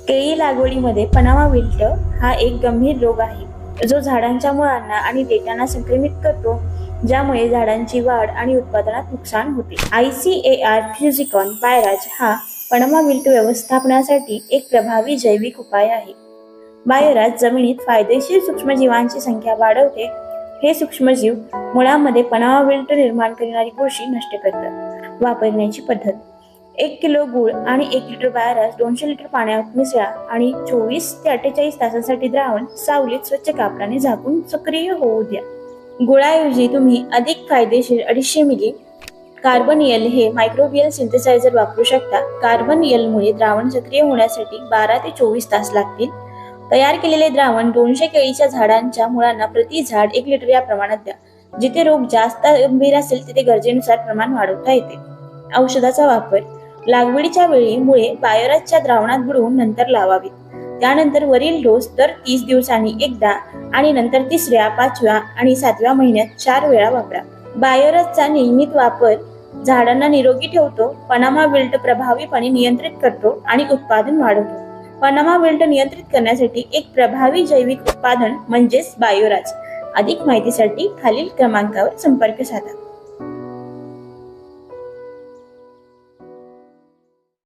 केळी लागवडीमध्ये Panama wilt हा एक गंभीर रोग आहे जो झाडांच्या मुळांना आणि देठांना संक्रमित करतो, ज्यामुळे झाडांची वाढ आणि उत्पादनात नुकसान होते. ICAR फ्युझिकॉन बायोराज हा पनामा विल्ट व्यवस्थापनासाठी एक प्रभावी जैविक उपाय आहे. बायोराज जमिनीत फायदेशीर सूक्ष्मजीवांची संख्या वाढवते. हे सूक्ष्मजीव मुळांमध्ये पनामा विल्ट निर्माण करणारी बुरशी नष्ट करतात. वापरण्याची पद्धत: 1 किलो गूळ आणि 1 लिटर बायोराज 200 लिटर पाण्यात मिसळा आणि 24 ते 48 तासांसाठी द्रावण सावलीत स्वच्छ कापडाने झाकून सक्रिय होऊ द्या. गुळाऐवजी तुम्ही अधिक फायदेशीर 250 मिली कार्बोनियल हे मायक्रोबियल सिंथेसायझर वापरू शकता. कार्बोनियलमुळे द्रावण सक्रिय होण्यासाठी 12 ते 24 तास लागतील. तयार केलेले द्रावण 200 केळीच्या झाडांच्या मुळांना प्रति झाड 1 लिटर या प्रमाणात द्या. जिथे रोग जास्त गंभीर असेल तिथे गरजेनुसार प्रमाण वाढवता येते. औषधाचा वापर: लागवडीच्या वेळी मुळे बायोराजच्या द्रावणात बुडवून नंतर लावावीत. त्यानंतर वरील डोस दर 30 दिवसांनी एकदा आणि नंतर 3ऱ्या, 5व्या आणि 7व्या महिन्यात 4 वेळा वापरा. बायोराजचा नियमित वापर झाडांना निरोगी ठेवतो, पनामा विल्ट प्रभावीपणे नियंत्रित करतो आणि उत्पादन वाढवतो. पनामा विल्ट नियंत्रित करण्यासाठी एक प्रभावी जैविक उत्पादन म्हणजेच बायोराज. अधिक माहितीसाठी खालील क्रमांकावर संपर्क साधा.